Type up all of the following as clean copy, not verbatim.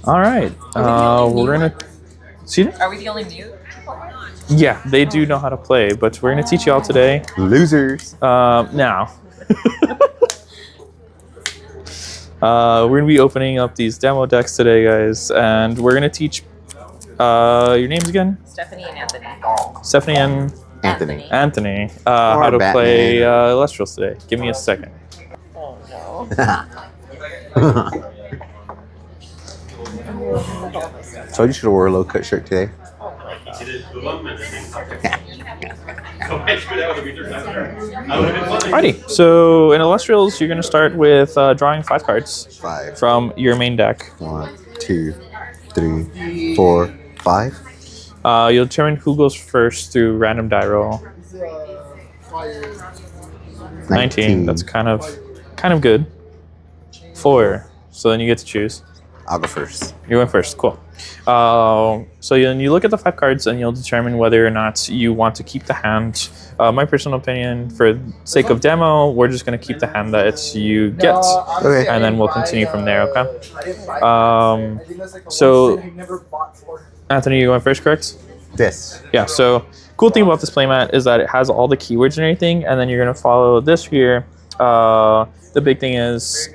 All right. We're gonna. Are we the only mute? Yeah, they do know how to play, but we're gonna teach you all today. Losers. Now. We're gonna be opening up these demo decks today, guys, and we're gonna teach. Your names again? Stephanie and Anthony. Stephanie and Anthony. How to Batman. play Elestrals today. Give me a second. Oh no. So you should have wore a low-cut shirt today. Alrighty, so in Elestrals, you're going to start with drawing 5 cards 5. from your main deck. 1, 2, 3, 4, 5. You'll determine who goes first through random die roll. 19. That's kind of good. 4. So then you get to choose. I'll go first. You're going first. Cool. So you look at the 5 cards and you'll determine whether or not you want to keep the hand. My personal opinion, for sake of demo, we're just going to keep the hand that you get. Okay. And then we'll continue from there, okay? So, Anthony, you're going first, correct? This. Yeah, so cool thing about this playmat is that it has all the keywords and everything, and then you're going to follow this here. The big thing is,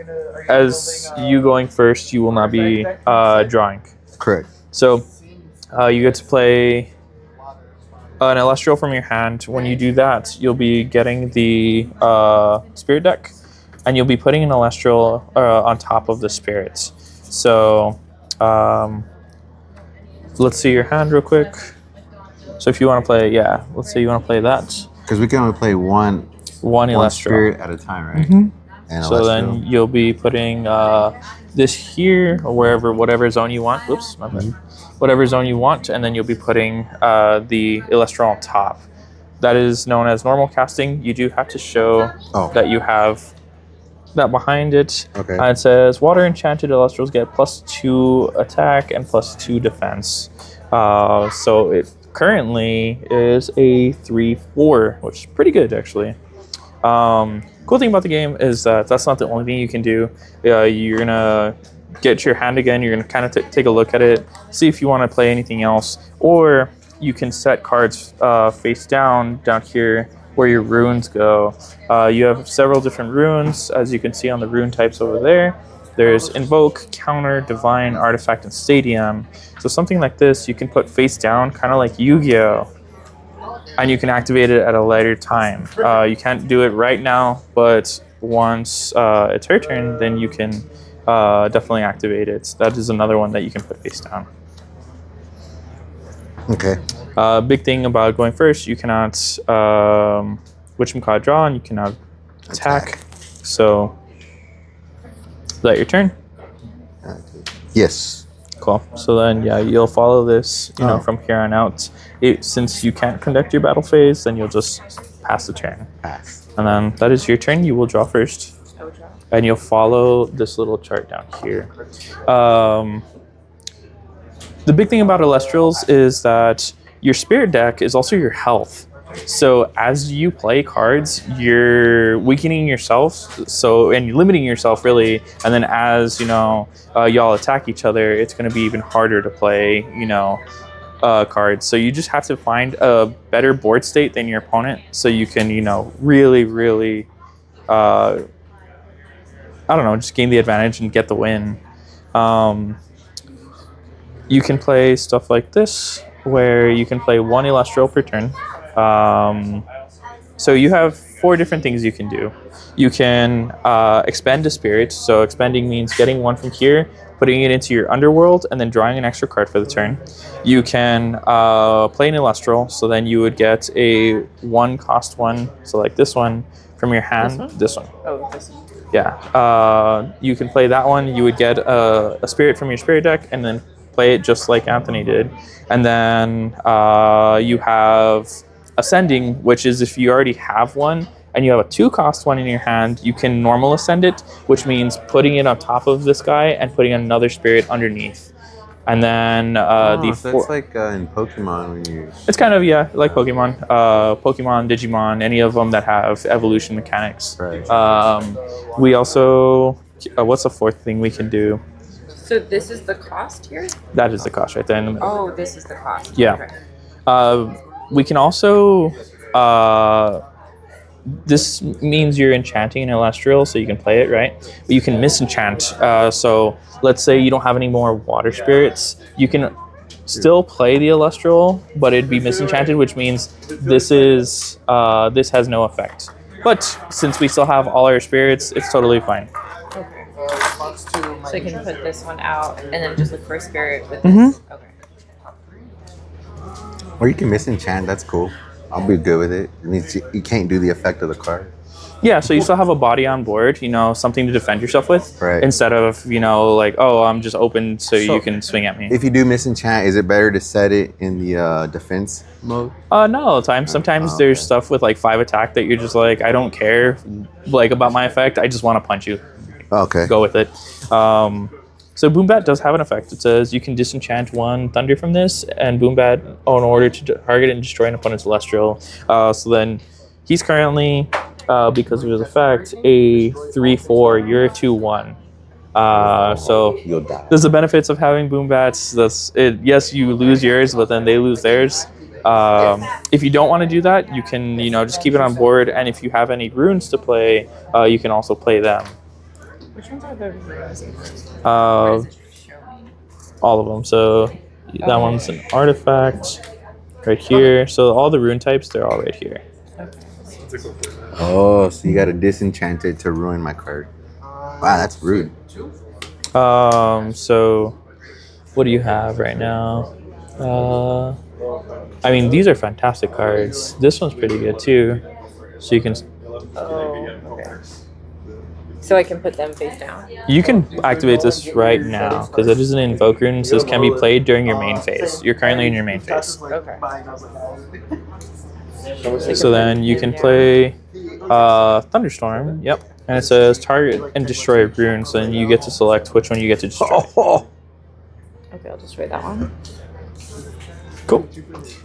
as you going first, you will not be drawing. Correct. So you get to play an Elestral from your hand. When you do that, you'll be getting the Spirit deck, and you'll be putting an Elestral on top of the Spirits. So let's see your hand real quick. So if you want to play, let's say you want to play that. Because we can only play one Elestral. spirit at a time, right? Mm-hmm. And So Elestral. then you'll be putting this here, or whatever zone you want. Oops, my bad. Whatever zone you want, and then you'll be putting the Elestral on top. That is known as normal casting. You do have to show that you have that behind it. Okay. It says water enchanted Elestrals get +2 attack and +2 defense. So it currently is a 3/4, which is pretty good actually. Cool thing about the game is that that's not the only thing you can do. You're gonna get your hand again. You're gonna kind of take a look at it, see if you want to play anything else, or you can set cards face down here where your runes go. You have several different runes, as you can see on the rune types over there. There's Invoke, Counter, Divine, Artifact, and Stadium. So something like this you can put face down, kind of like Yu-Gi-Oh! And you can activate it at a later time. You can't do it right now, but once it's her turn, then you can definitely activate it. That is another one that you can put face down. Okay. Big thing about going first, you cannot draw, and you cannot attack. So, is that your turn? Yes. Cool. So then, you'll follow this, from here on out. Since you can't conduct your battle phase, then you'll just pass the turn. Pass. And then that is your turn. You will draw first. I would draw. And you'll follow this little chart down here. The big thing about Elestrals is that your Spirit deck is also your health. So as you play cards, you're weakening yourself, and you're limiting yourself really. And then as y'all attack each other, it's going to be even harder to play, cards. So you just have to find a better board state than your opponent, so you can, really, really, just gain the advantage and get the win. You can play stuff like this, where you can play 1 Elestral per turn. So you have 4 different things you can do. You can expend a spirit. So expending means getting one from here, putting it into your underworld, and then drawing an extra card for the turn. You can play an Elestral. So then you would get a 1 cost 1, so like this one, from your hand. This one. Oh, this one. Yeah. You can play that one. You would get a spirit from your spirit deck, and then play it just like Anthony did. And then you have Ascending, which is if you already have one and you have a 2-cost one in your hand, you can normal ascend it, which means putting it on top of this guy and putting another spirit underneath. And then So it's like in Pokemon when you... It's kind of, like Pokemon. Pokemon, Digimon, any of them that have evolution mechanics. Right. We also... what's the 4th thing we can do? So this is the cost here? That is the cost right there in the middle. Oh, this is the cost. Yeah. Okay. We can also. This means you're enchanting an Elestral, so you can play it, right? But you can misenchant. So let's say you don't have any more water spirits. You can still play the Elestral, but it'd be misenchanted, which means this has no effect. But since we still have all our spirits, it's totally fine. Okay. So I can put this one out and then just look for a spirit with this. Okay. Or you can misenchant. That's cool. I'll be good with it. It means you can't do the effect of the card. Yeah, so you still have a body on board, something to defend yourself with. Right. Instead of, like, oh, I'm just open so you can swing at me. If you do misenchant, is it better to set it in the defense mode? No, sometimes there's stuff with like 5 attack that you're just like, I don't care like about my effect. I just want to punch you. Okay. Go with it. So Boombat does have an effect. It says you can disenchant 1 thunder from this, and Boombat, in order to target and destroy an opponent's Celestial. So then he's currently, because of his effect, a 3/4. You're a 2/1. So You'll die. there's the benefits of having Boombats. Yes, you lose yours, but then they lose theirs. If you don't want to do that, you can just keep it on board, and if you have any runes to play, you can also play them. Which ones are the runes? All of them. So that one's an artifact right here. So all the rune types, they're all right here. Oh, so you got to disenchant it to ruin my card. Wow, that's rude. So what do you have right now? I mean, these are fantastic cards. This one's pretty good too. So you can. Oh, okay. So I can put them face down? You can activate this right now because it is an invoke rune. So this can be played during your main phase. You're currently in your main phase. Okay. So then you can play Thunderstorm. Yep. And it says target and destroy runes. So then you get to select which one you get to destroy. Okay, I'll destroy that one. Cool.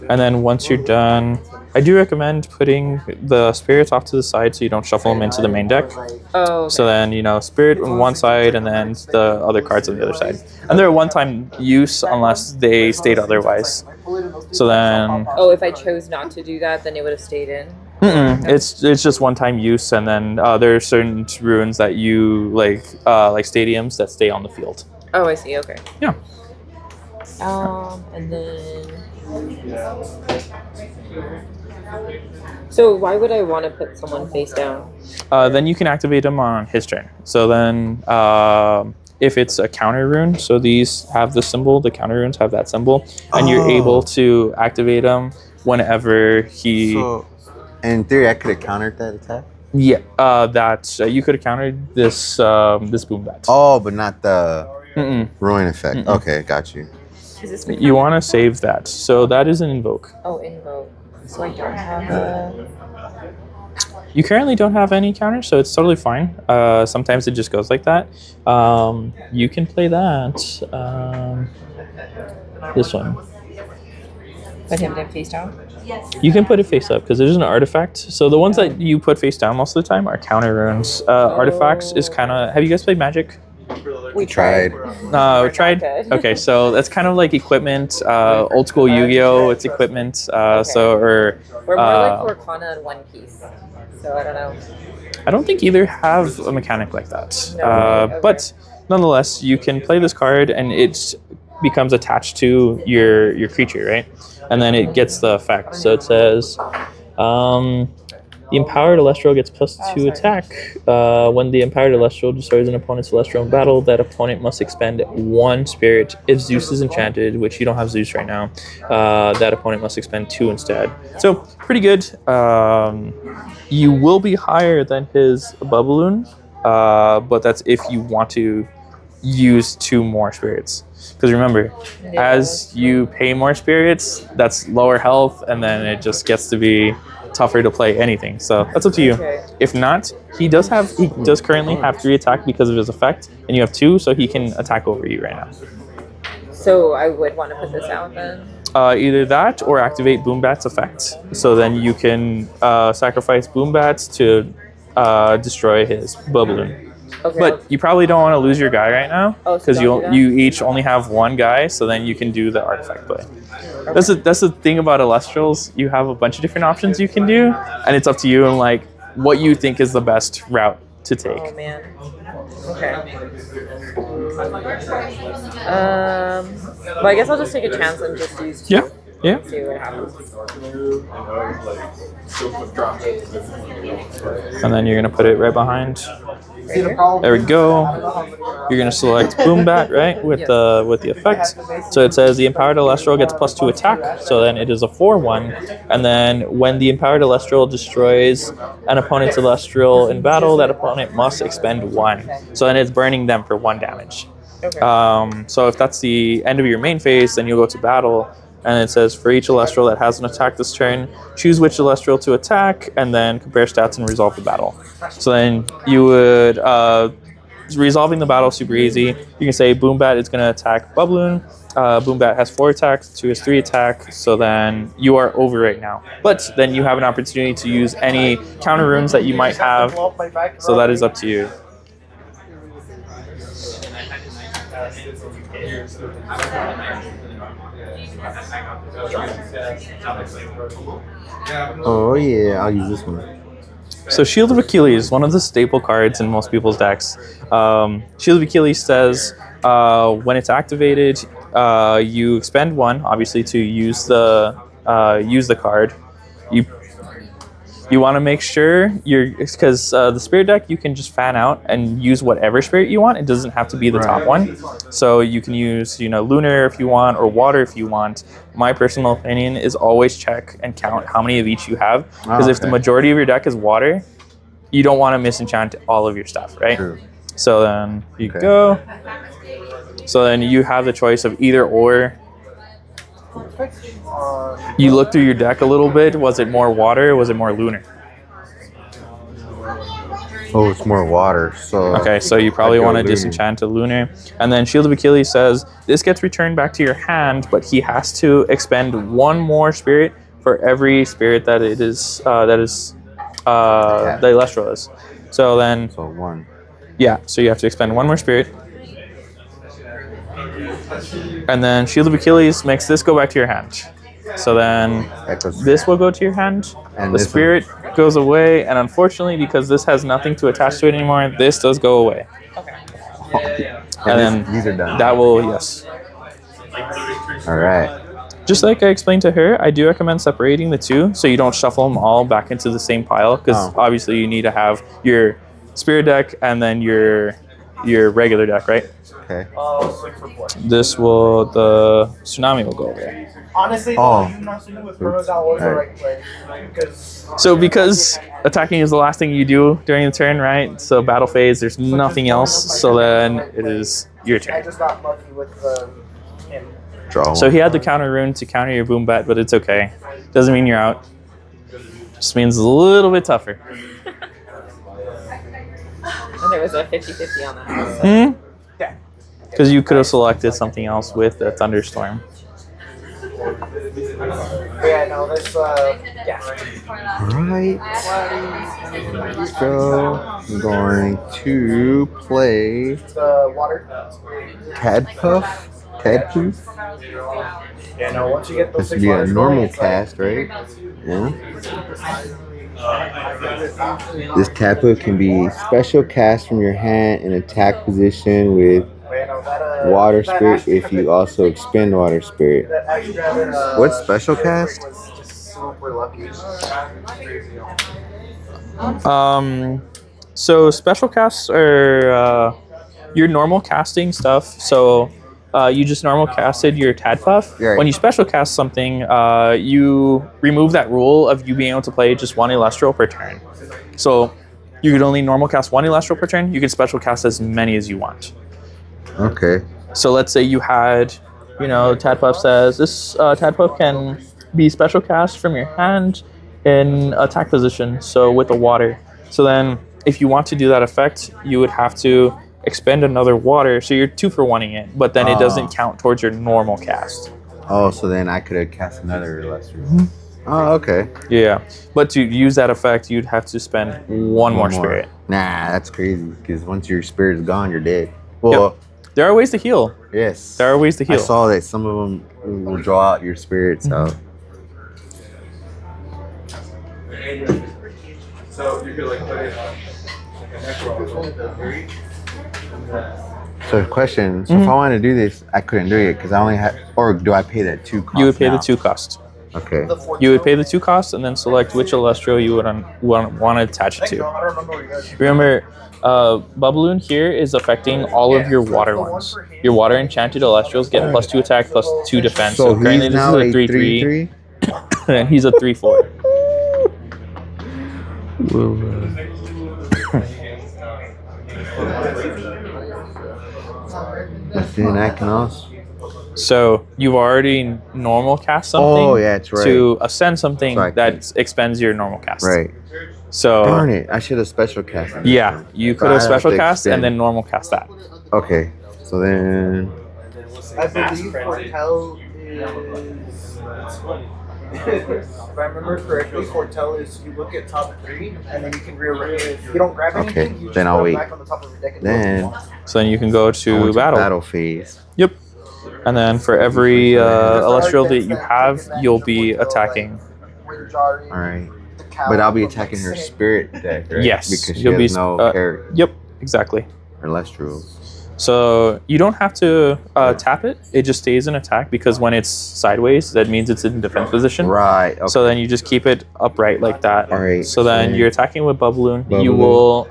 And then once you're done, I do recommend putting the spirits off to the side so you don't shuffle them into the main deck. Oh, okay. So then, spirit on one side and then the other cards on the other side. And they're one-time use unless they state otherwise. So then... Oh, if I chose not to do that, then it would have stayed in? It's just one-time use, and then there are certain runes that you, like stadiums, that stay on the field. Oh, I see, okay. Yeah. And then... So why would I want to put someone face down? Then you can activate him on his turn. So then if it's a counter rune, so these have the symbol, the counter runes have that symbol, and you're able to activate them whenever he... So, in theory, I could have countered that attack? Yeah, you could have countered this Boombat. Oh, but not the ruin effect. Okay, got you. Is this You want to save that. So that is an invoke. Oh, invoke. So I don't have a... You currently don't have any counters, so it's totally fine. Sometimes it just goes like that. You can play that. This one. Put him face down? You can put it face up because there's an artifact. So the ones that you put face down most of the time are counter runes. Artifacts is kind of... Have you guys played Magic? We tried. We tried? Okay, so that's kind of like equipment. Old school Yu-Gi-Oh! It's equipment. Okay. We're more like Lorcana and One Piece. So I don't know. I don't think either have a mechanic like that. No, okay. But nonetheless, you can play this card and it becomes attached to your creature, right? And then it gets the effect. So it says, the empowered Elestral gets +2 attack. When the empowered Elestral destroys an opponent's Elestral in battle, that opponent must expend 1 spirit. If Zeus is enchanted, which you don't have Zeus right now, that opponent must expend 2 instead. So, pretty good. You will be higher than his Bubballoon, but that's if you want to use 2 more spirits. Because remember, as you pay more spirits, that's lower health, and then it just gets to be tougher to play anything. So that's up to you. Okay. If not, he does currently have 3 attack because of his effect, and you have 2, so he can attack over you right now. So I would want to put this out then? Either that or activate Boombat's effect. So then you can sacrifice Boombats to destroy his Bubballoon. Okay. But you probably don't want to lose your guy right now Oh, so because don't do that? you each only have one guy, so then you can do the artifact play. That's the thing about Elestrals. You have a bunch of different options you can do, and it's up to you and like what you think is the best route to take. Oh man. Okay. Well, I guess I'll just take a chance and just use 2. Yeah. Yeah. See what happens. And then you're gonna put it right behind. Right here? There we go. You're gonna select Boombat, right, with the effect. So it says the empowered Elestral gets +2 attack. So then it is a 4/1. And then when the empowered Elestral destroys an opponent's Elestral in battle, that opponent must expend 1. So then it's burning them for 1 damage. Okay. So if that's the end of your main phase, then you'll go to battle. And it says for each Elestral that has an attack this turn, choose which Elestral to attack, and then compare stats and resolve the battle. So then you would resolving the battle super easy. You can say Boombat is going to attack Bubloon. Boombat has 4 attacks, 2 has 3 attack. So then you are over right now. But then you have an opportunity to use any counter runes that you might have. So that is up to you. Oh yeah, I'll use this one. So Shield of Achilles, one of the staple cards in most people's decks. Shield of Achilles says when it's activated, you expend 1, obviously, to use the card. You want to make sure because the spirit deck you can just fan out and use whatever spirit you want. It doesn't have to be the top one. So you can use lunar if you want or water if you want. My personal opinion is always check and count how many of each you have, because if the majority of your deck is water, you don't want to misenchant all of your stuff, right? True. So then you go. So then you have the choice of either or. You look through your deck a little bit. Was it more water or was it more lunar? Oh, it's more water. So okay, so you probably I'd go want to lunar. disenchant a lunar. And then Shield of Achilles says this gets returned back to your hand, but he has to expend 1 more spirit for every spirit that it is the Elestral is. So then So 1. yeah, so you have to expend 1 more spirit. And then Shield of Achilles makes this go back to your hand. So then this will go to your hand. And the this spirit goes away, and unfortunately, because this has nothing to attach to it anymore, this does go away. Okay. And then these are done. that will, yes. All right. Just like I explained to her, I do recommend separating the 2 so you don't shuffle them all back into the same pile, because obviously you need to have your spirit deck and then your regular deck, right? Okay. The tsunami will go away. Honestly, I'm not sitting with Burrows out was the right play. Because attacking is the last thing you do during the turn, right? So battle phase, there's nothing else. So then it is your I turn. just got lucky with him. Draw So one. he had the counter rune to counter your Boombat, but it's okay. Doesn't mean you're out. Just means it's a little bit tougher. And there was a 50-50 on that. Hmm? Because you could have selected something else with a thunderstorm. Yeah, no, this, yeah. Alright. So I'm going to play The water. Tadpoof. Tadpoof. Yeah, no, once you get those This would 6 be a waters normal going, it's like- cast, right? Yeah. This Tadpoof can be special cast from your hand in attack position with Yeah, no, that, Water that Spirit Astro if you Traffic- also expend Water Spirit. that extra, What's special cast? was just super lucky. So special casts are your normal casting stuff. So you just normal casted your Tadpuff. Right. When you special cast something, you remove that rule of you being able to play just 1 Elestral per turn. So you could only normal cast 1 Elestral per turn. You can special cast as many as you want. Okay. So let's say you had, Tadpuff says this Tadpuff can be special cast from your hand in attack position, so with the water. So then if you want to do that effect, you would have to expend another water, so you're 2 for 1ing it, but then it doesn't count towards your normal cast. Oh, so then I could have cast another Lesser. Oh, okay. Yeah, but to use that effect, you'd have to spend one more spirit. Nah, that's crazy. Because once your spirit is gone, you're dead. Well, there are ways to heal. yes. There are ways to heal. I saw that some of them will draw out your spirits out. So you could like put it on. So question, so if I want to do this, I couldn't do it because I only had, or do I pay that 2 cost? You would pay now? the 2 cost. Okay. You would pay the 2 costs and then select which Elestral you would want to attach it to. I don't remember what you guys. Remember, Bubballoon here is affecting all of your water ones. Your water enchanted Elestrals get +2 attack, +2 defense. So currently he's this now is a 3/3, and he's a 3/4. Then I can also. So you've already normal cast something. Oh yeah, that's right. To ascend something So that expends your normal cast. Right. So Darn it! I should have special cast. yeah, you could I have have special to cast and extend. then normal cast that. Okay. So then. I believe Fortel is. If I remember correctly, Fortel is you look at top 3 and then you can rearrange. If you don't grab anything, Okay, you just then I'll put it wait. back on the top of your deck. And Then. So then you can go I to went battle. phase. Yep. And then for every Elestral that you have, you'll be attacking. All right. But I'll be attacking her spirit deck, right? Yes, Because she you'll has be no character Yep, exactly. or Elestrals. So you don't have to tap it. It just stays in attack because when it's sideways, that means it's in defense position. Right. Okay. So then you just keep it upright like that. All right, So then so- you're attacking with Bubballoon. You will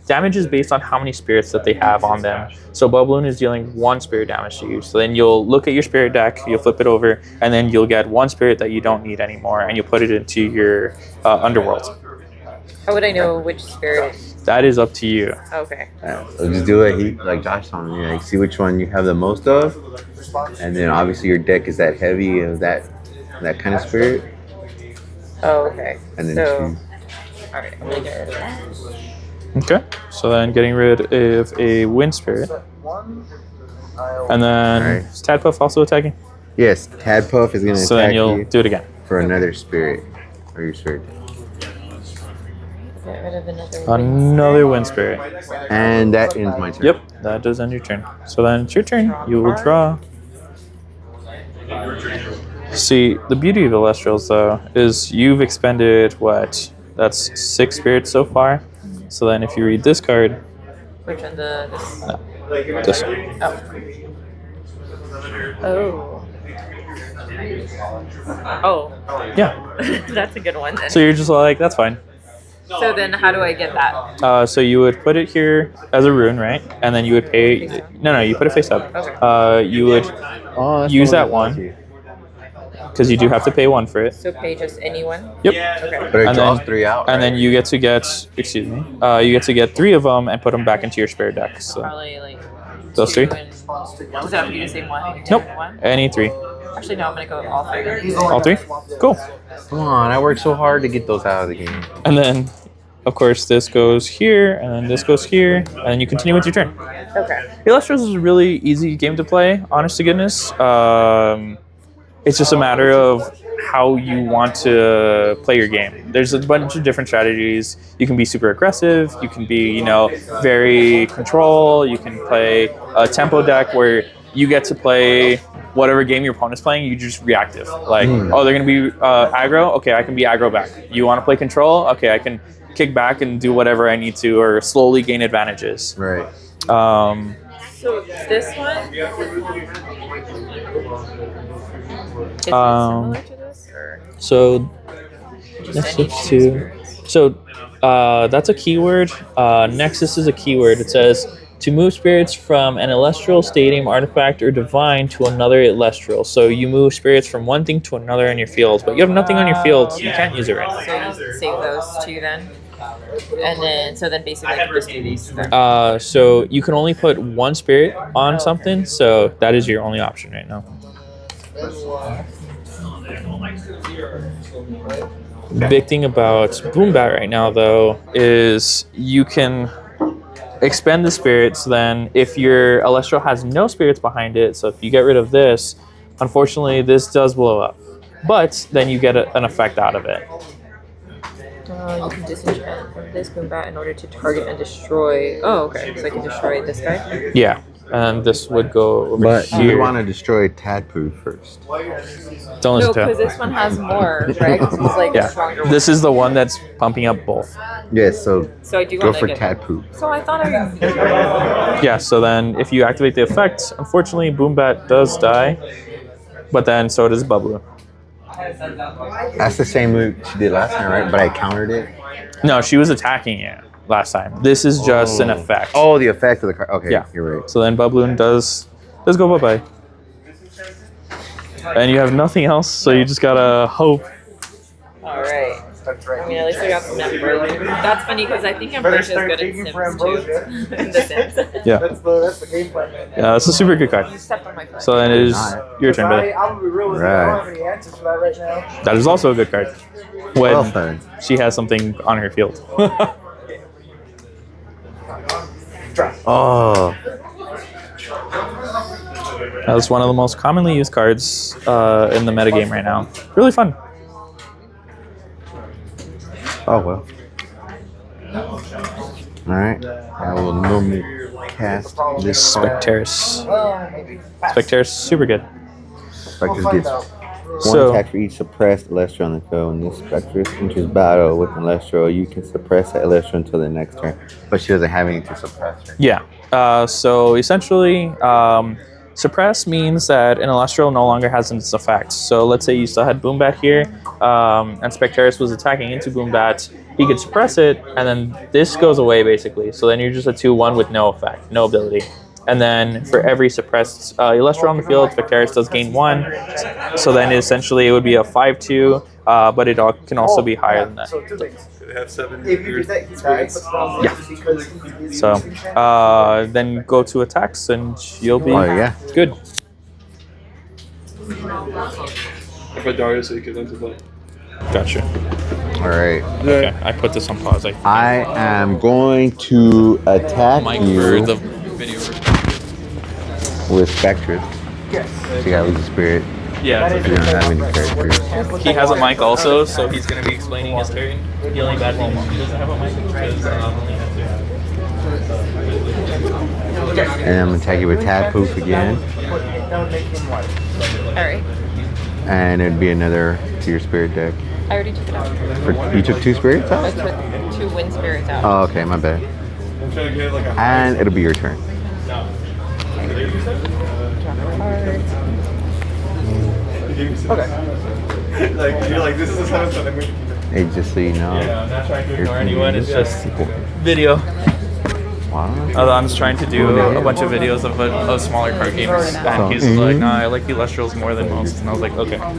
damage is based on how many spirits that they have on them. So Bubballoon is dealing 1 spirit damage to you. So then you'll look at your spirit deck, you'll flip it over, and then you'll get 1 spirit that you don't need anymore, and you'll put it into your underworld. How would I know which spirit? That is up to you. Okay. So just do it like Josh told me. Like see which one you have the most of, and then obviously your deck is that heavy of that kind of spirit, Oh, okay. and then So, choose. all right, I'm gonna get rid of that. Okay. So then getting rid of a wind spirit. And then Alright. is Tadpuff also attacking? Yes, Tadpuff is gonna So then attack you'll you do it again. for another spirit or your spirit, Get rid of Another wind spirit. and that ends my turn. Yep, that does end your turn. So then it's your turn. You will draw. See, the beauty of Elestrals, though, is you've expended what? That's 6 spirits so far. So then if you read this card, Which one? This. this Oh. Oh. yeah. That's a good one then. So you're just like, that's fine. So then how do I get that? So you would put it here as a rune, right? And then you would pay. No, you put it face up. Okay. You would Oh, that's use what I that thought one you- because you do have to pay 1 for it. So pay just anyone? Yep. Okay. But it And draws then- 3 out. And right? then you get to get, excuse me, you get to get 3 of them and put them back into your spirit deck. So Probably like those 3? two and- Does it have to be the same one? Like two Nope. and one? Any 3. Actually, no. I'm gonna go with all 3. All 3? Cool. Come on, I worked so hard to get those out of the game. And then, of course, this goes here, and then this goes here, and then you continue with your turn. Okay. Illustrious is a really easy game to play, honest to goodness. It's just a matter of how you want to play your game. There's a bunch of different strategies. You can be super aggressive. You can be, very control. You can play a tempo deck where you get to play whatever game your opponent's playing. You just reactive. Like, oh, they're going to be aggro? Okay, I can be aggro back. You want to play control? Okay, I can kick back and do whatever I need to or slowly gain advantages. Right. So this one is it Um, similar to this, or So just Next any is to so that's a keyword. Nexus is a keyword. It says to move spirits from an Elestral, Stadium, Artifact, or Divine to another Elestral. So you move spirits from one thing to another in your field, but you have nothing on your field, so you can't use it right now. So you save those 2 then, and then basically I can just do these. Then. So you can only put 1 spirit on something, so that is your only option right now. Big thing about Boombat right now, though, is you can expend the spirits. Then, if your Elestral has no spirits behind it, so if you get rid of this, unfortunately, this does blow up. But then you get an effect out of it. You can disenchant from this Boombat in order to target and destroy. Oh, okay. So I can destroy this guy. Yeah, and this would go over But here. you want to destroy Tadpoo first. Don't No, listen to because him. this one has more, right? 'Cause he's like a Yeah, stronger one. this is the one that's pumping up both. Yes, so So I do go want for to get. Tadpoo. So I thought I. Yeah, so then if you activate the effect, unfortunately Boombat does die, but then so does Bubbloo. That's the same move she did last time, right? But I countered it. No, she was attacking it last time. This is just an effect. Oh, the effect of the card. Okay, Yeah. you're right. So then Bubloon does go bye-bye. And you have nothing else, so you just gotta hope. All right. That's right. I mean, at least I got some Ambrosia. That's funny because I think Ambrosia is good in Sims too. In the Sims. Yeah. That's the game plan. Yeah, that's a super good card. You stepped on my foot. So then it is your turn, buddy. I'm gonna be real with you. I don't have any answers for that right now. That is also a good card. When Well done. she has something on her field. Oh, That's one of the most commonly used cards in the metagame right now. Really fun. oh well. All right. I will normally cast this Specteris. Well, maybe. Specteris, super good. Spectres gets one So- attack for each suppressed Elestral on the field. When this Spectres enters battle with an Elestral, you can suppress that Elestral until the next turn. But she doesn't have anything to suppress her. Yeah. So essentially, suppress means that an Elestral no longer has its effect. So let's say you still had Boombat here, and Specteris was attacking into Boombat. He could suppress it, and then this goes away basically. So then you're just a 2/1 with no effect, no ability. And then for every suppressed Elestral on the field, Specteris does gain 1. So then essentially it would be a 5/2, but it can also be higher than that. So two things. They have 7 If you did that, he died, but Yeah. because he is So using that. then go to attacks, and you'll be Oh yeah. good. If I Dario so you can enter play. Gotcha. All right. Okay, I put this on pause. I am going to attack Mike you for the video. with Spectres. Yes. So you gotta lose the spirit. Yeah, If you don't have any characters. he has a mic also, so he's going to be explaining his turn. The only bad thing is he doesn't have a mic because only has to. And I'm gonna attack you with Tadpoof again. That would make him white. All right. And it'd be another to your spirit deck. I already took it out. You took 2 spirits I out? took 2 wind spirits out. Oh, okay, my bad. I'm trying to get like a And it'll be your turn. Okay. Like you're like this is how it's gonna move. Hey, just so you know. I'm not trying to your ignore turn anyone, it's is just equal. video. Wow. I'm just trying to do a bunch of videos of smaller card games. And he's like, nah, I like the Elestrals more than most. And I was like, okay. Well,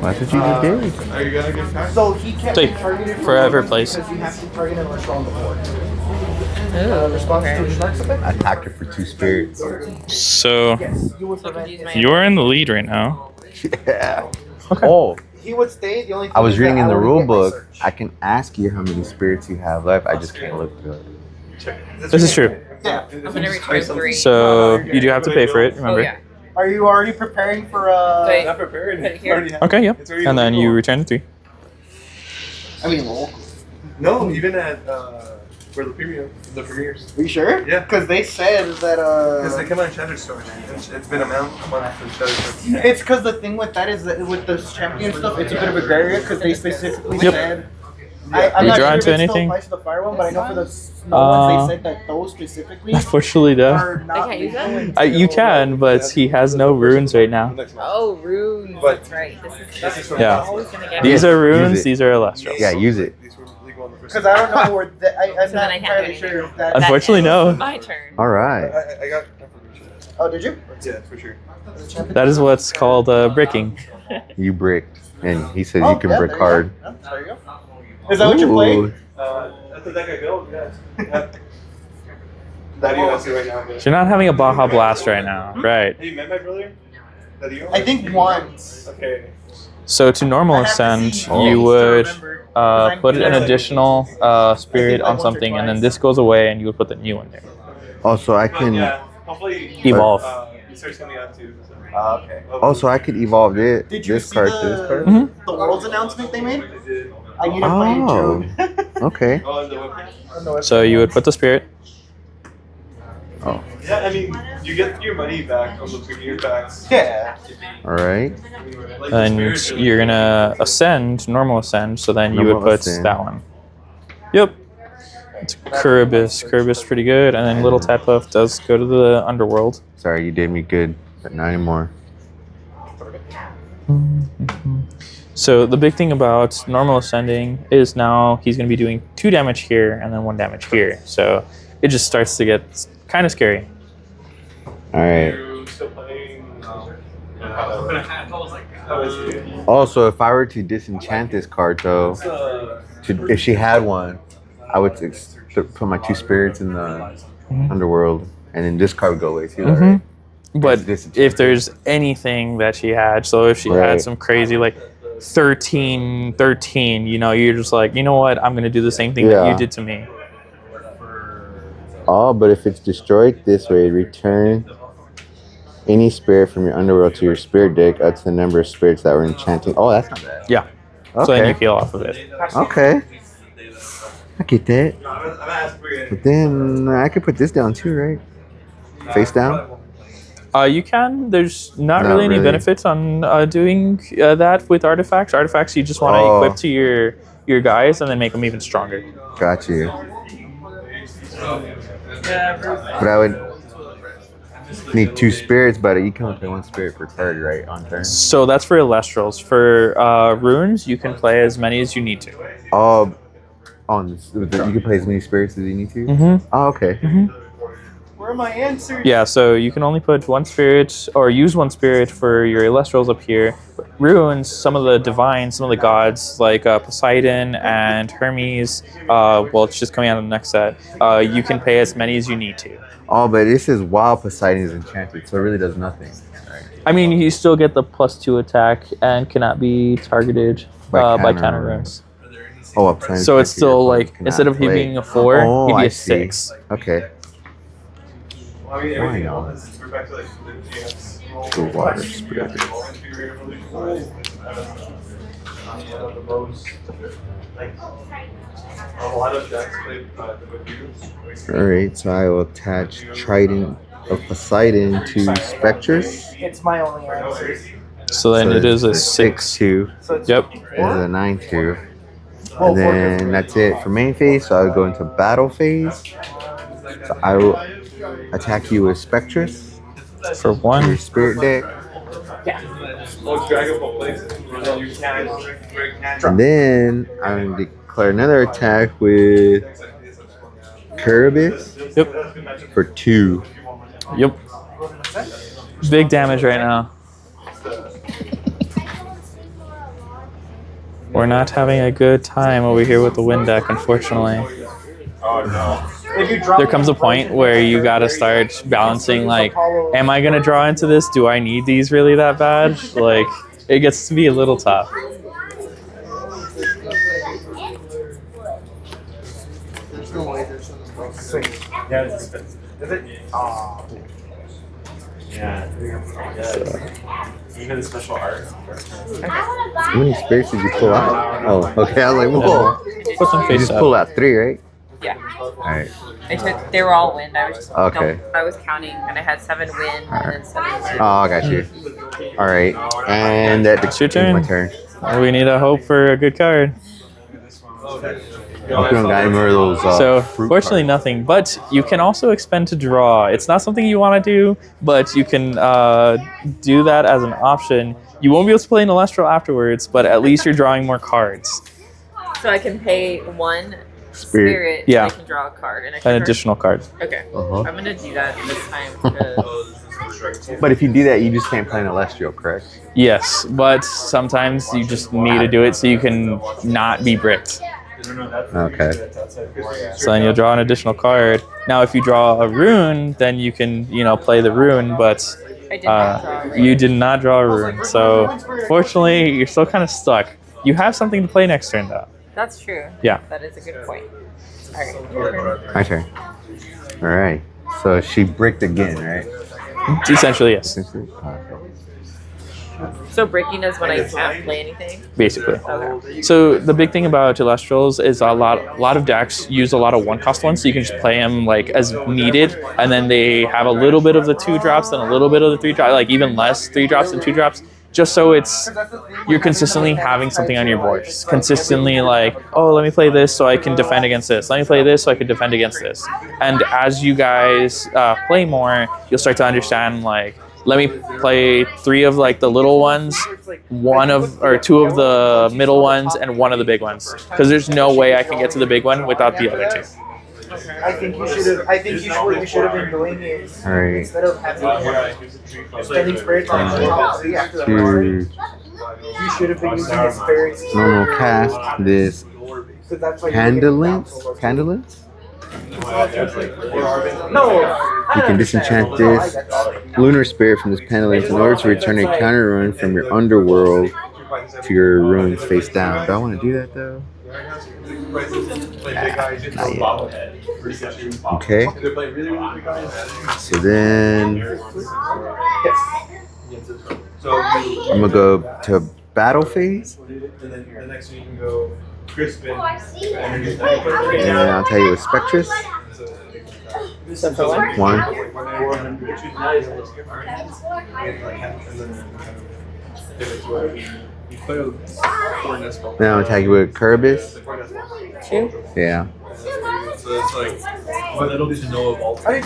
that's what you just did. Are you gonna get back? So he can't So, be targeted forever place. because you have to target an Elestral on the board. Ooh, Response to a okay. shark's effect? I attacked her for 2 spirits. So Yes, you would So prevent confused it. my you are in the lead right now. Yeah. Okay. Oh, He would stay. The only thing I was is that reading in the I rule wouldn't get my book. search. I can ask you how many spirits you have left. I just can't look through it. This is true. Yeah. I'm gonna return 3. So you do have to pay for it, Oh remember? yeah. Are you already preparing for Wait. Not prepared. Put it here. Already have- Okay, yep. It's already And then you illegal. return the 3. I mean, local. No, even at where the premieres. Are you sure? Yeah. Because they said that Because they come out in Shadow Store. It's been a month since Shadow Store. It's because the thing with that is that with the champion stuff, it's a bit of a gray area because they specifically Yep. said. I'm You not draw sure if into it still anything? applies to the fire one, but I know for the snow ones they said that those specifically Unfortunately, no. are not. I can't use that? legal You can, but he has no runes right now. Next month. Oh, runes. But- That's right. This is from Yeah. I'm always gonna get These it. are Use runes, it. these are Elestrals. Yeah, use it. These were legal on the first. Because I don't know where. I'm So not then I can't do entirely anything. sure if that. Unfortunately, no. My turn. All right. I got confirmation. Oh, did you? Yeah, for sure. That is what's called bricking. You bricked. And he said Oh, you can yeah, brick there you hard. go. Yeah, there you go. Is that what you're playing? That's the deck I built, yes. That you want to see right now. So you're not having a Baja Blast right now, right? Hey, you met my brother? That you? I think once. Okay. So to normal I have to ascend, see Oh. you to would remember, 'cause I'm put an good at it. additional spirit like on once or something, and then twice. this goes away, and you would put the new one there. Also, I can. Yeah, hopefully Evolve. You start coming out too. So. Okay. Also, I could evolve it. Did you This see card the, to this card. Mhm. the Worlds announcement they made? I need to play Oh, June. okay. So you would put the spirit. Oh, Yeah, I mean, you get your money back on the beginning packs. Yeah. all right. And you're gonna ascend, normal ascend, so then you would Normal put ascend. that one. Yep. It's Curibus. Curibus pretty good. And then Little Tadpuff does go to the underworld. Sorry, you did me good, but not anymore. So the big thing about normal ascending is now he's gonna be doing 2 damage here and then 1 damage here. So it just starts to get kind of scary. All right. You still playing? Also, if I were to disenchant this card, though, if she had one, I would put my 2 spirits in the underworld, and then this card would go away too. Right? But if there's anything that she had, so if she had some crazy like 13, you know, you're just like, you know what, I'm gonna do the same thing that you did to me. Oh, but if it's destroyed this way, return any spirit from your underworld to your spirit deck up to the number of spirits that were enchanting. Oh, that's not bad. Yeah. Okay. So then you heal off of it. Okay. I get that. But then I could put this down too, right? Face down? You can. There's not really any benefits on doing that with artifacts. Artifacts you just want to equip to your guys and then make them even stronger. Got you. But I would need 2 spirits, but you can only play 1 spirit per card, right, on turn? So that's for Elestrals. For runes, you can play as many as you need to. Oh, you can play as many spirits as you need to? Oh, okay. Where are my answers? Yeah, so you can only put 1 spirit or use 1 spirit for your Elestrals up here. But runes, some of the divines, some of the gods like Poseidon and Hermes, well, it's just coming out of the next set. You can pay as many as you need to. Oh, but this is while Poseidon is enchanted, so it really does nothing. Right? I mean, you still get the +2 attack and cannot be targeted by counter runes. Oh, Poseidon. So it's still like, instead of him being a 4, he'd be a 6. Okay. I mean, everything else, we're back to like the GX. The water spirit. A lot of decks played with you. Alright, so I will attach Trident of Poseidon to Spectres. It's my only answer. So then it is a 6. 6-2. So it's Yep. This is a 9-2. And then that's it for main phase, so I would go into battle phase. So I will attack you with Spectres For for 1. your spirit deck. And then I will declare another attack with Curibus Yep. for 2. Yep. Big damage right now. We're not having a good time over here with the wind deck, unfortunately. There comes a point where you gotta start balancing, like, am I gonna draw into this? Do I need these really that bad? Like, it gets to be a little tough. There's no way there's something. Yeah, it's expensive. Is it? Yeah. Even the special art. How many spirits did you pull out? Oh, okay. I was like, whoa. Put some You face just up. pull out 3, right? Yeah. Alright. They were all wind. I was just Okay. no, I was counting and I had 7 wind and then 7 wind. Oh, I got you. Alright. And that It's your is turn. my turn. We need a hope for a good card. Hope you don't got any more of those. So, fruit fortunately, cards. nothing. But you can also expend to draw. It's not something you want to do, but you can do that as an option. You won't be able to play an Elestral afterwards, but at least you're drawing more cards. So I can pay 1 spirit Yeah. and I can draw a card. And I An can additional card. Okay. Uh-huh. I'm gonna do that this time because But if you do that, you just can't play an Celestial, correct? Yes, but sometimes you just need to do it so you can not be bricked. Okay. So then you'll draw an additional card. Now, if you draw a rune, then you can, play the rune, but I did not draw a ring. you did not draw a rune. So, fortunately, you're still kind of stuck. You have something to play next turn, though. That's true. Yeah. That is a good point. All right. Your turn. My turn. All right. So she bricked again, right? Essentially, yes. Okay. So breaking is when I can't play anything? basically. Okay. So the big thing about Elestrals is a lot of decks use a lot of 1-cost ones, so you can just play them like as needed, and then they have a little bit of the 2 drops and a little bit of the 3 drops, like even less 3 drops and 2 drops, just so you're consistently having something on your board. Just consistently like, oh, let me play this so I can defend against this. Let me play this so I can defend against this. And as you guys play more, you'll start to understand like, let me play 3 of like the little ones, 2 of the middle ones, and 1 of the big ones. Because there's no way I can get to the big one without the other 2. I think you should have. I think what you should have been doing is instead of having spending spirits on the top 3 after the round, you should have been using the spirits. Normal cast this Candlelins. No, You can disenchant this lunar spirit from this Candlelins in order to return a counter rune from your underworld to your ruins face down. Do I want to do that though? Not yet. Okay. So then I'm gonna go to battle phase. And I'll tell you with Spectrus. 1. Now I'll tag you with Kerbis. 2? Yeah. So it's like little to know of all. Gotta,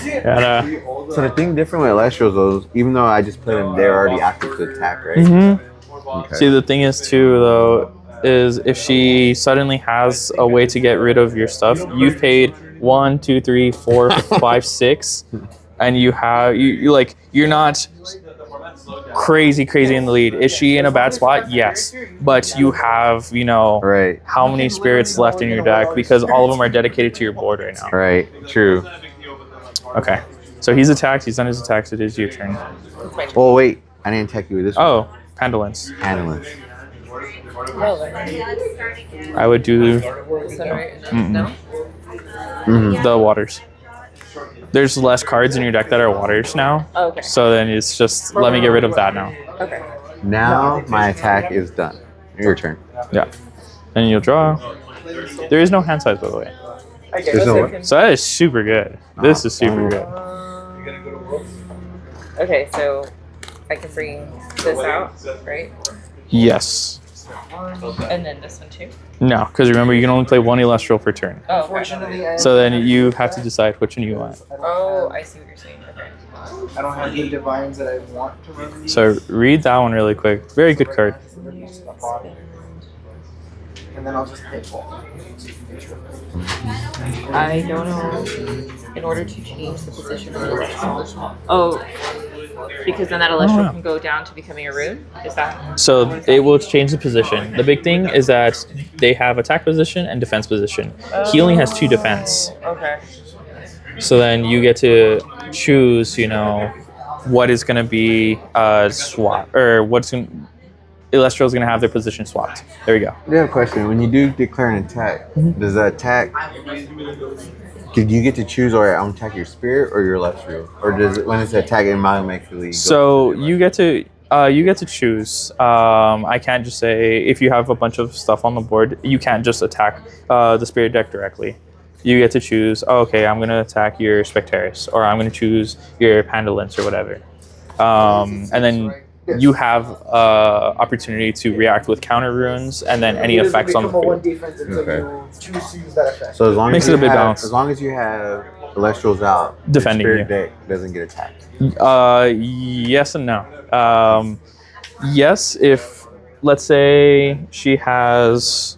So the thing different with Elestrals though, is even though I just play them, they're already active to attack, right? Okay. See, the thing is too though, is if she suddenly has a way to get rid of your stuff, you've paid 1, 2, 3, 4, 5, 6, and you're not crazy in the lead. Is she in a bad spot? Yes, but you have Right. how many spirits left in your deck, because all of them are dedicated to your board right now. Right. True. Okay, so he's attacked. He's done his attacks. It is your turn. Oh wait, I didn't attack you with this one. Oh, Pendulance. Candlelins. I would do No? the waters. There's less cards in your deck that are waters now. Oh, okay. So then it's just, let me get rid of that now. Okay. Now my attack is done. Your turn. Yeah. And you'll draw. There is no hand size, by the way. There's no what? So that is super good. This is super good. Okay, so I can bring this out, right? Yes. And then this one too? No, because remember, you can only play 1 Elestral per turn. Oh, okay. Unfortunately, So then you have to decide which one you want. Oh, I see what you're saying. Okay. I don't have the divines that I want to run. So read that one really quick. Very good card. And then I'll just hit ball. I don't know. In order to change the position of the Elestral. Oh, because then that Elestral can go down to becoming a rune? Is that? So it will change the position. The big thing is that they have attack position and defense position. He only has 2 defense. Okay. So then you get to choose, what is going to be swap, or Elestral is going to have their position swapped. There we go. I have a question. When you do declare an attack, does the attack... Did you get to choose, or I'm attack your spirit or your Elestral? Or does it, when it's an attack, it automatically goes? So you get to choose. I can't just say, if you have a bunch of stuff on the board, you can't just attack the spirit deck directly. You get to choose, okay, I'm going to attack your Spectaris, or I'm going to choose your Pandolins or whatever. And then you have opportunity to react with counter runes and then any effects on the field. So as long Makes as it you a bit have, balanced. as long as you have Elestrals out, Defending the you. spirit deck doesn't get attacked. Yes and no. Yes, if, let's say she has...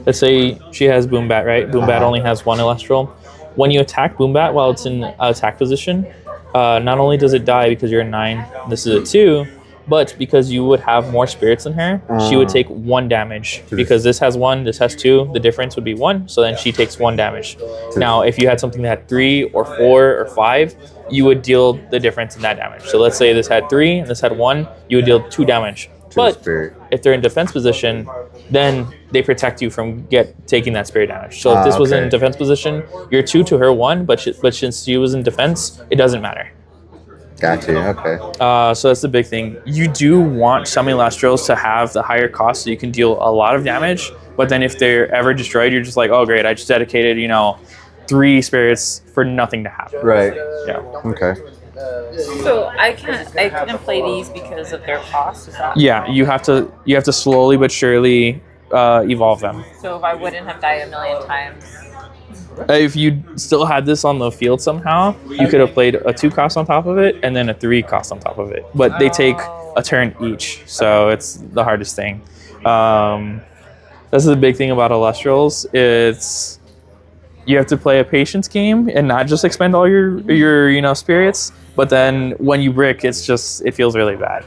Let's say she has Boombat, right? Boombat only has 1 Elestral. When you attack Boombat while it's in attack position, not only does it die because you're a 9, this is a 2, but because you would have more spirits than her, she would take 1 damage. Because this has 1, this has 2, the difference would be 1, so then she takes 1 damage. Now, if you had something that had 3 or 4 or 5, you would deal the difference in that damage. So let's say this had 3 and this had 1, you would deal 2 damage. But if they're in defense position, then they protect you from taking that spirit damage. So if this was in defense position, you're 2 to her 1, but since she was in defense, it doesn't matter. Gotcha. Okay. So that's the big thing. You do want some Elestrals to have the higher cost so you can deal a lot of damage. But then if they're ever destroyed, you're just like, oh great, I just dedicated 3 spirits for nothing to happen. Right. Yeah. Okay. So I couldn't play these because of their cost. Is that Yeah. You have to slowly but surely evolve them. So if I wouldn't have died a million times. If you still had this on the field somehow, you could have played a 2 cost on top of it and then a 3 cost on top of it. But they take a turn each, so it's the hardest thing. That's the big thing about Elestrals. It's you have to play a patience game and not just expend all your spirits. But then when you brick, it feels really bad.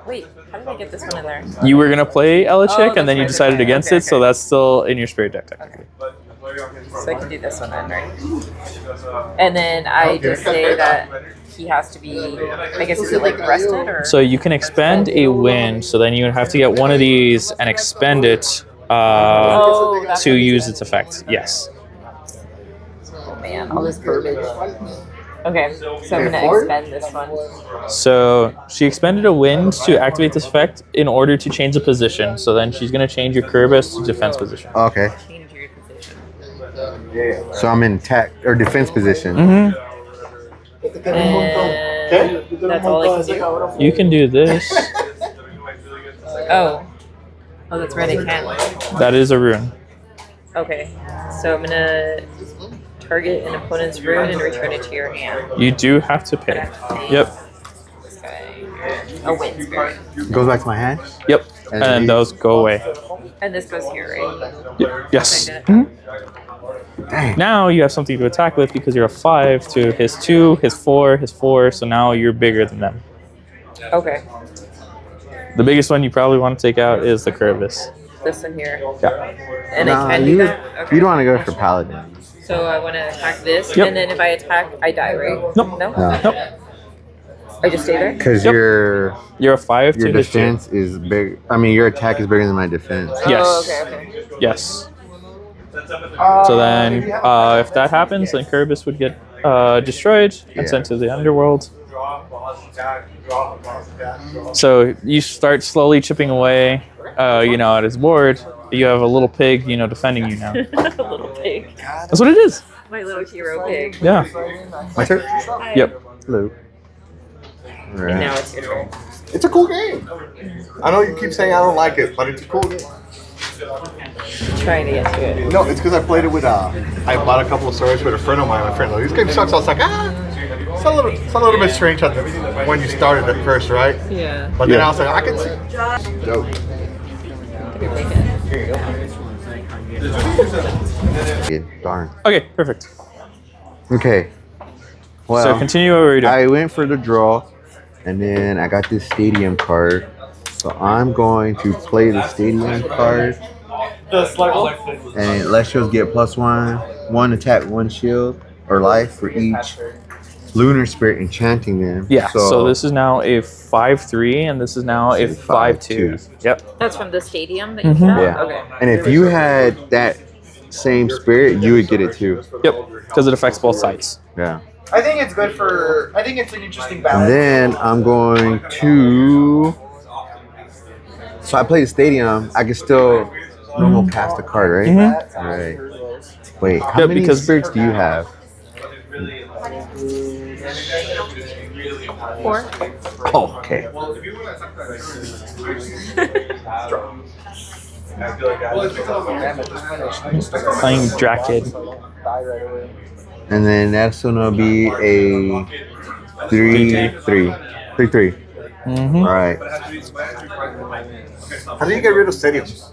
Wait, how did I get this one in there? You were gonna play Elichick, that's and then you right, decided okay, against okay, it, so okay. that's still in your spirit deck technically. So I can do this one then, right? And then I just say that he has to be, I guess, is it like rested or? So you can expend a win, so then you would have to get one of these and expend it that's to what he use said. its effect. Yes. Oh man, all this verbiage. Okay, so I'm gonna expend this one. So she expended a wind to activate this effect in order to change the position. So then she's gonna change your Kerbis to defense position. Okay. Change your position. So I'm in attack or defense position. Mm-hmm. And that's all I can do? You can do this. Oh, that's right, I can. That is a rune. Okay, so I'm gonna target an opponent's rune and return it to your hand. You do have to pay. Yep. This guy. A wind spirit. Goes back to my hand. Yep. And And these- those go away. And this goes here, right? Yes. Okay, Mhm. Dang. Now you have something to attack with because you're a 5 to his 2, his 4, his 4. So now you're bigger than them. Okay, The biggest one you probably want to take out is the Kerbis. this one here. Yeah. And Nah, I can do you that? Okay. you don't want to go for paladin. So I want to attack this, Yep. and then if I attack, I die, right? Nope. No? No. Nope. I just stay there? Because Yep. your You're a 5 to his 2. defense is big. I mean, your attack is bigger than my defense. Yes. Oh, okay. Yes. So then, if that happens, then Kerbis would get destroyed and Yeah. sent to the underworld. So you start slowly chipping away, at his board. You have a little pig, defending you now. A little pig. That's what it is. My little hero pig. Yeah. My turn. Yep. Hello. And now it's your turn. It's a cool game. I know you keep saying I don't like it, but it's a cool game. Trying to get to it. No, it's because I played it with I bought a couple of stories with a friend of mine. My friend, this game sucks. I was like, it's a little bit strange when you started at first, right? Yeah. But then Yeah. I was like, I can see. Dope. Yeah, darn. Okay, perfect. Okay. Well, So continue what we're doing. I went for the draw, and then I got this stadium card. So I'm going to play the stadium card. And Elestrals get +1 attack, 1 shield or life for each lunar spirit enchanting them. Yeah, so this is now a 5/3, and this is now a 5/2. Yep. That's from the stadium that you Mhm. have? Yeah. Okay. And if you had that same spirit, you would get it too. Yep. Because it affects both sides. Yeah. I think it's good for. I think it's an interesting And balance. then I'm going to. So I play the stadium. I can still normal cast a card, right? Mhm. Right. Wait, how Yeah, many because- spirits do you have? 4. Oh, okay. Playing Drakid. And then that's gonna be a 3/3. 3/3. Mm-hmm. All right. How do you get rid of stadiums?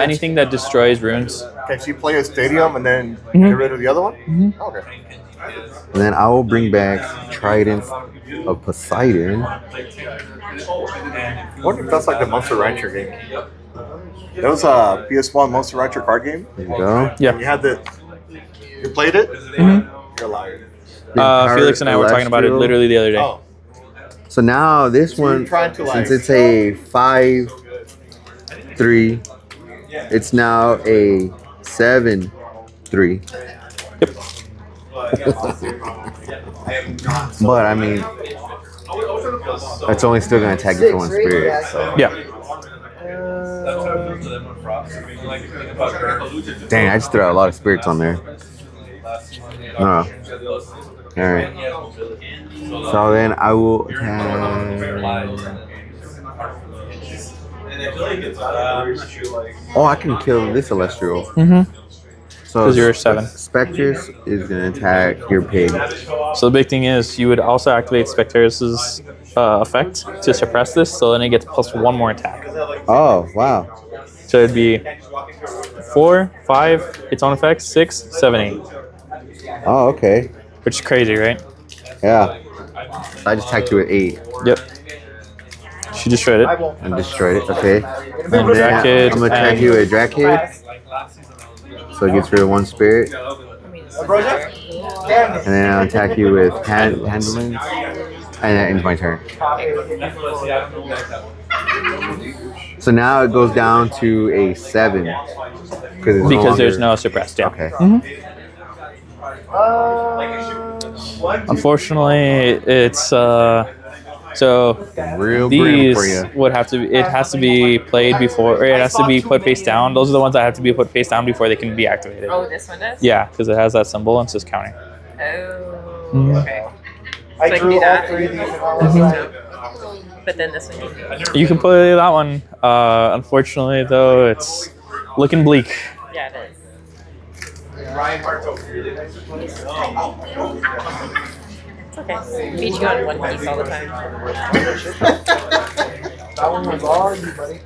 Anything that destroys runes. Can she play a stadium and then Mhm. get rid of the other one? Mhm. Okay. And then I will bring back Trident of Poseidon. I wonder if that's like the Monster Rancher game. That was a PS1 Monster Rancher card game. There you go. Yeah. You had the. You played it? Mhm. You're a liar. Felix and I were talking about it Celestial. literally the other day. Oh. So now this So you're one, trying to, like- since it's a 5/3, it's now a 7/3. Yep. But I mean, it's only still gonna attack you for one spirit. So. Yeah. Dang, I just threw out a lot of spirits on there. No. Alright. So then I will attack. Oh, I can kill this Celestial. Mm-hmm. So 'Cause you're 7. Spectres is gonna attack your pig. So the big thing is you would also activate Spectre's effect to suppress this, so then it gets plus 1 more attack. Oh, wow. So it'd be 4, 5, its own effect, 6, 7, 8. Oh, okay. Which is crazy, right? Yeah. I just attacked you with 8 Yep. She destroyed it. and destroyed it. Okay. And Drakid. I'm gonna attack you with Drakid. So it gets rid of 1 spirit. And then I'll attack you with handling. And that ends my turn. So now it goes down to a 7. Because there's no suppressed, yeah. Okay. Unfortunately, it's so Real grim these for you. would have to. It has to be played before, or it has to be put face down. Those are the ones that have to be put face down before they can be activated. Oh, this one does? Yeah, because it has that symbol and it's just counting. Oh, Mhm. okay. I So I can drew do all that. 3 of these and all of that. But then this one, You can play that one. Unfortunately, though, it's looking bleak. yeah, it is. It's okay. Beat you on One Piece all the time. That one was all you, buddy.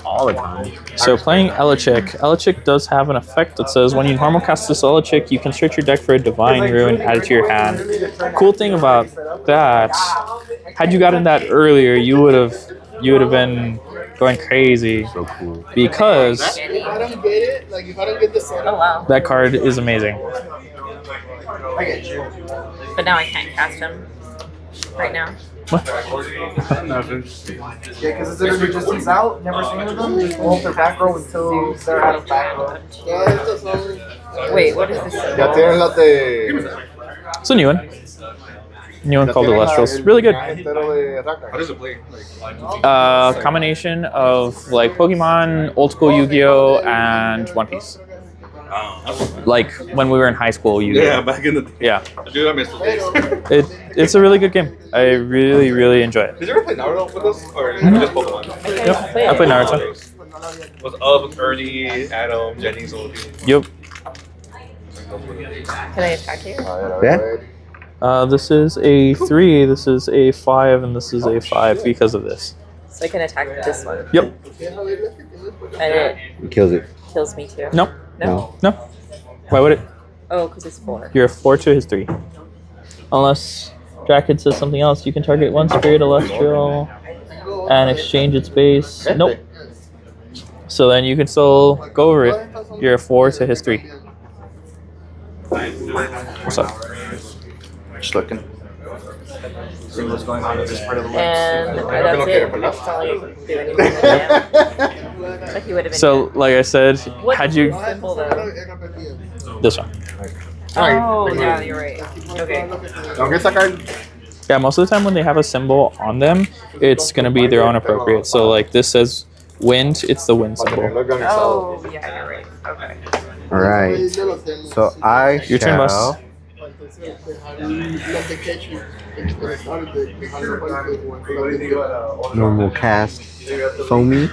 All the time. So playing Elechick. Elechick does have an effect that says when you normal cast this Elechick, you can search your deck for a Divine Rune, add it to your hand. Cool thing about that, had you gotten that earlier, you would have been going crazy So cool. because If I don't get it, like if I don't get the set, Oh wow. that card is amazing. I get you. But now I can't cast him right now. Yeah, because it's literally just he's out, never seen of them, just roll their back row until they're out of back row. ya estas son. Wait, what is this? Ya tienes las de. It's a new one. New one called Elestrals. Really good. Entero de Raka. How does it play? Combination of like Pokemon, old school Yu-Gi-Oh, and One Piece. Like when we were in high school, Yu-Gi-Oh. Yeah, back in the day. Yeah. Dude, I missed those days. It's a really good game. I really enjoy it. Did you ever play Naruto with us? Or just Pokemon? Yep. I play Naruto. Was up, Ernie, Adam, Jenny, so Yep. Can I attack you? Yeah. This is a 3, this is a 5, and this is a 5 because of this. So I can attack this one. Yep. And it It kills it. kills me too. No. No? No. Why would it? Oh, because it's 4. You're a 4 to his 3. Unless Drakid says something else, you can target 1 Spirit Celestial and exchange its base. Nope. So then you can still go over it. You're a 4 to his 3. What's up? Just looking. See what's going on in this part of the world. And that's it. That's all I can do anything with that. Like you would have been. So, like I said, What had you symbol though? this one? Oh, yeah, you're right. Okay. Aunque sacar. Yeah, most of the time when they have a symbol on them, it's gonna be their own appropriate. So, like this says wind, it's the wind symbol. Oh, yeah, you're right. Okay. All right. So I Your turn, boss. shall normal cast Foamy.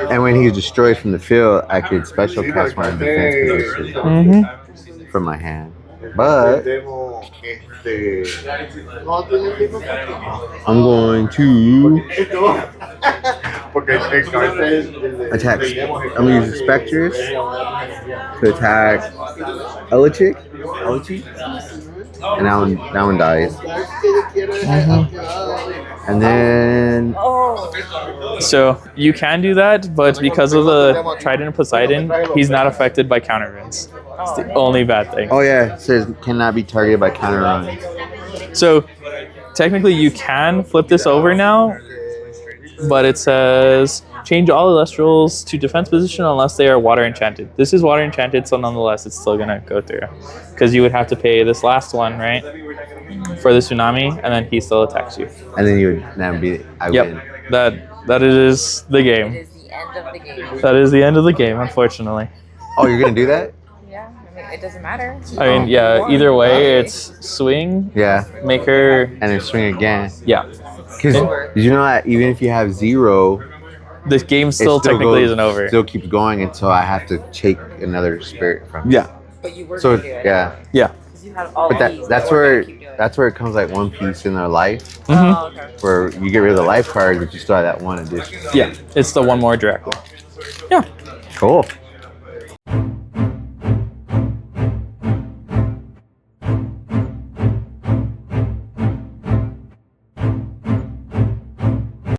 And when he's destroyed from the field, I could special cast my defense position Mm-hmm. from my hand. But I'm going to attack. I'm gonna use the Spectres to attack Elechick. And that one dies. And then So you can do that, but because of the Trident of Poseidon, he's not affected by counter runes. It's the only bad thing. oh yeah, it says cannot be targeted by counter runs. So technically you can flip this over now, but it says change all Elestrals to defense position unless they are water enchanted. This is water enchanted, so nonetheless, it's still gonna go through. Because you would have to pay this last one, right? For the tsunami, and then he still attacks you. And then you would now beat it. I win. That is the It game. is the end of the game. That is the end of the game, unfortunately. Oh, you're gonna do that? Yeah, I mean, it doesn't matter. I mean, yeah, either way, it's swing, Yeah. make her, And then swing again. yeah. Because did you know that even if you have 0, The game still technically isn't over. Still keeps going until I have to take another spirit from. Yeah, But you were So gonna do it. yeah, yeah. 'Cause you had all but these that's that were where gonna keep doing it. that's where it comes like One Piece in their life, Oh, okay. where you get rid of the life cards, but you still have that one addition. Yeah, it's the one more directly. Yeah. Cool.